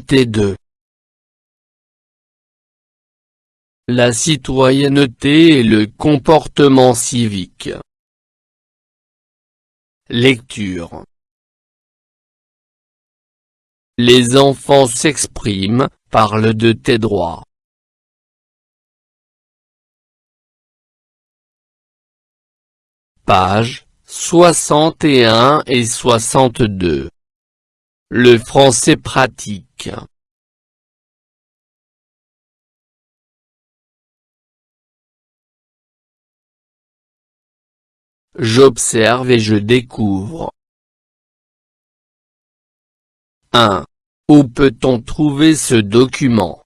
Unité 2. La citoyenneté et le comportement civique. Lecture. Les enfants s'expriment, parlent de tes droits. Pages 61 et 62. Le français pratique. J'observe et je découvre. 1. Où peut-on trouver ce document?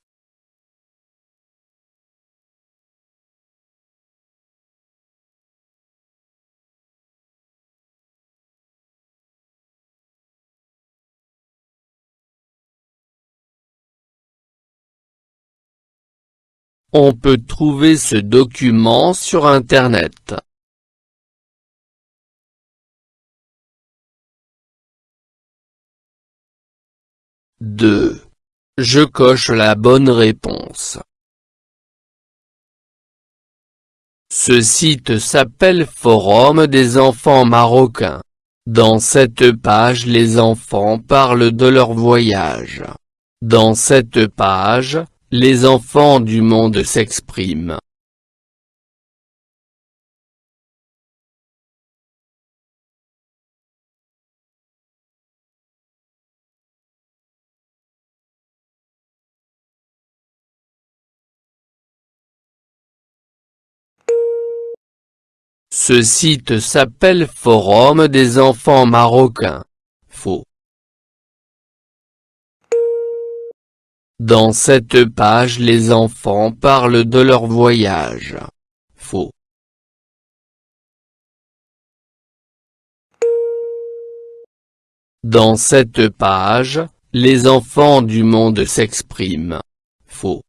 On peut trouver ce document sur Internet. 2. Je coche la bonne réponse. Ce site s'appelle Forum des enfants marocains. Dans cette page les enfants parlent de leur voyage. Dans cette page, les enfants du monde s'expriment. Ce site s'appelle Forum des enfants marocains. Faux. Dans cette page les enfants parlent de leur voyage. Faux. Dans cette page, les enfants du monde s'expriment. Faux.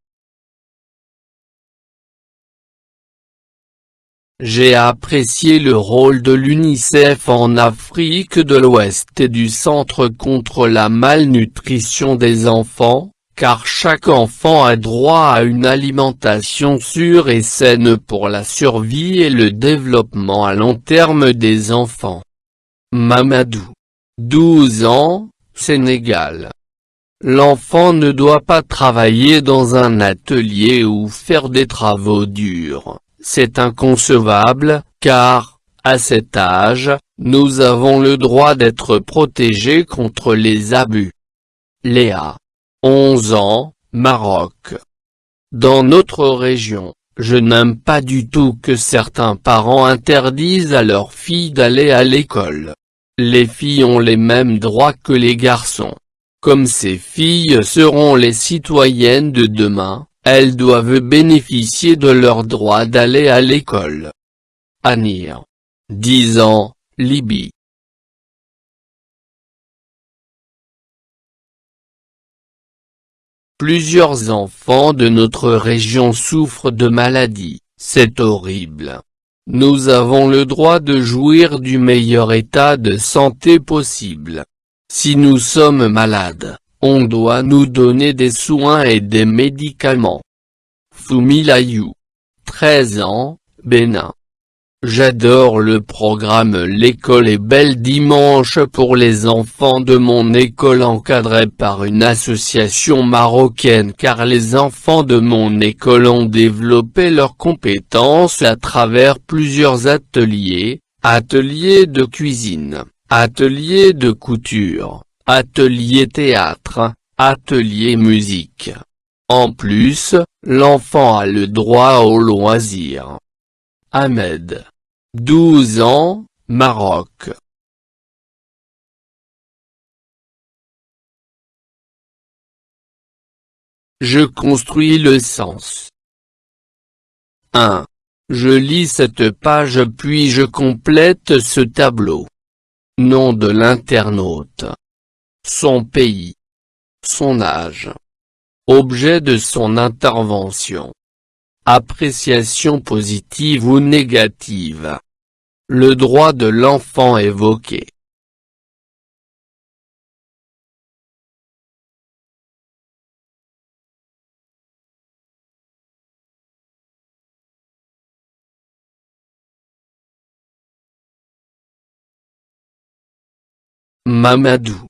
J'ai apprécié le rôle de l'UNICEF en Afrique de l'Ouest et du Centre contre la malnutrition des enfants, car chaque enfant a droit à une alimentation sûre et saine pour la survie et le développement à long terme des enfants. Mamadou. 12 ans, Sénégal. L'enfant ne doit pas travailler dans un atelier ou faire des travaux durs. C'est inconcevable, car, à cet âge, nous avons le droit d'être protégés contre les abus. Léa. 11 ans, Maroc. Dans notre région, je n'aime pas du tout que certains parents interdisent à leurs filles d'aller à l'école. Les filles ont les mêmes droits que les garçons. Comme ces filles seront les citoyennes de demain, elles doivent bénéficier de leur droit d'aller à l'école. Anir. 10 ans, Libye. Plusieurs enfants de notre région souffrent de maladies, c'est horrible. Nous avons le droit de jouir du meilleur état de santé possible. Si nous sommes malades, on doit nous donner des soins et des médicaments. Foumilayou. 13 ans, Bénin. J'adore le programme L'école est belle dimanche pour les enfants de mon école encadré par une association marocaine car les enfants de mon école ont développé leurs compétences à travers plusieurs ateliers, ateliers de cuisine, ateliers de couture, ateliers théâtre, ateliers musique. En plus, l'enfant a le droit au loisir. Ahmed. 12 ans, Maroc. Je construis le sens. 1. Je lis cette page puis je complète ce tableau. Nom de l'internaute. Son pays. Son âge. Objet de son intervention. Appréciation positive ou négative. Le droit de l'enfant évoqué. Mamadou.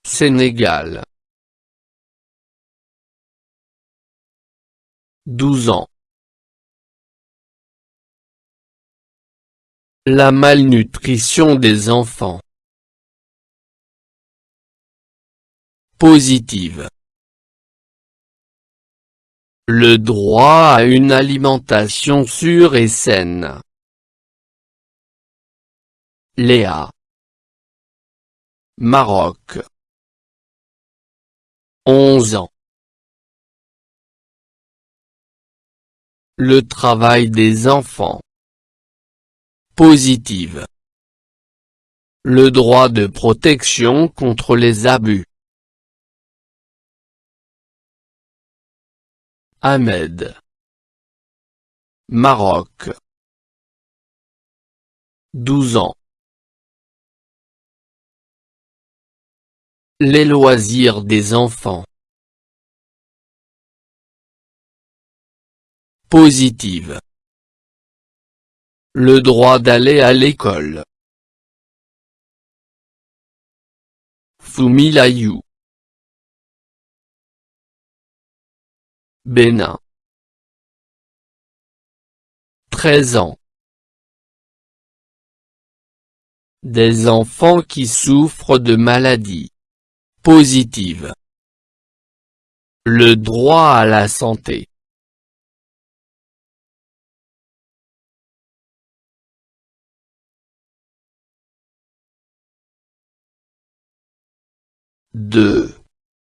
Sénégal. 12 ans. La malnutrition des enfants. Positive. Le droit à une alimentation sûre et saine. Léa. Maroc. 11 ans. Le travail des enfants. Positive. Le droit de protection contre les abus. Ahmed. Maroc. 12 ans. Les loisirs des enfants. Positive. Le droit d'aller à l'école. Foumilayou. Bénin. 13 ans. Des enfants qui souffrent de maladies. Positive. Le droit à la santé.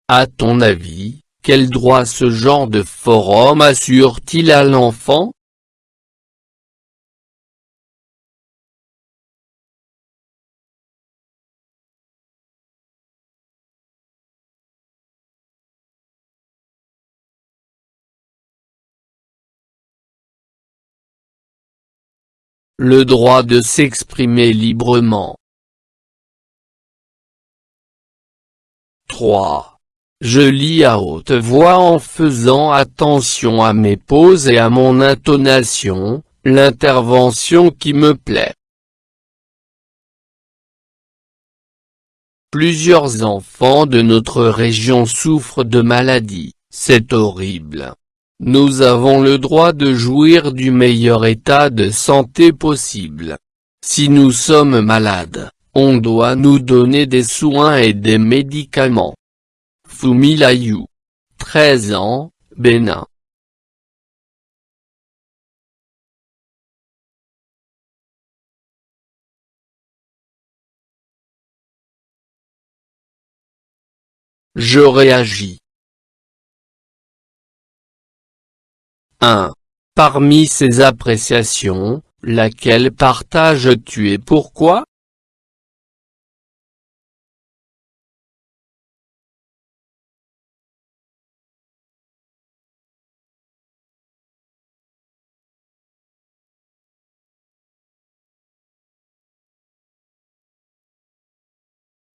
À ton avis, quel droit ce genre de forum assure-t-il à l'enfant? Le droit de s'exprimer librement. 3. Je lis à haute voix en faisant attention à mes pauses et à mon intonation, l'intervention qui me plaît. Plusieurs enfants de notre région souffrent de maladies, c'est horrible. Nous avons le droit de jouir du meilleur état de santé possible. Si nous sommes malades, on doit nous donner des soins et des médicaments. Foumilayou. 13 ans, Bénin. Je réagis. 1. Parmi ces appréciations, laquelle partages-tu et pourquoi?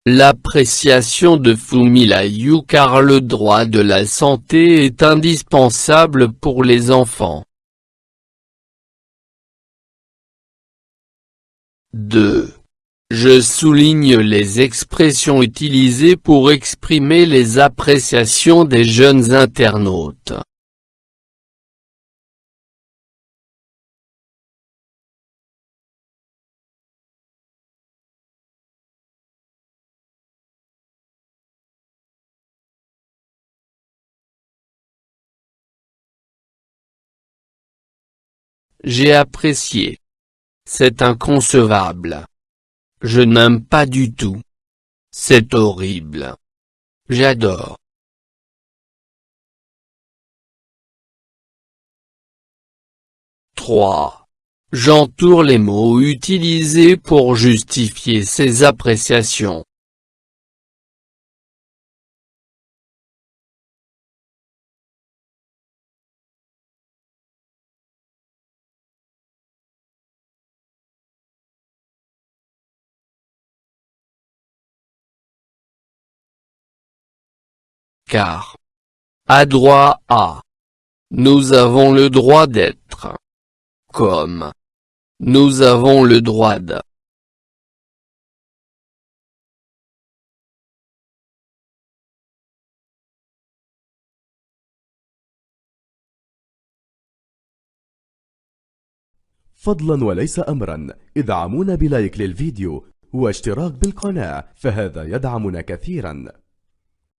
L'appréciation de Foumilayou car le droit de la santé est indispensable pour les enfants. 2. Je souligne les expressions utilisées pour exprimer les appréciations des jeunes internautes. J'ai apprécié. C'est inconcevable. Je n'aime pas du tout. C'est horrible. J'adore. 3. J'entoure les mots utilisés pour justifier ces appréciations. Car. A droit à. Nous avons le droit d'être. Comme. Nous avons le droit de. فضلا وليس أمرا ادعمونا بلايك للفيديو واشتراك بالقناة، فهذا يدعمنا كثيرا.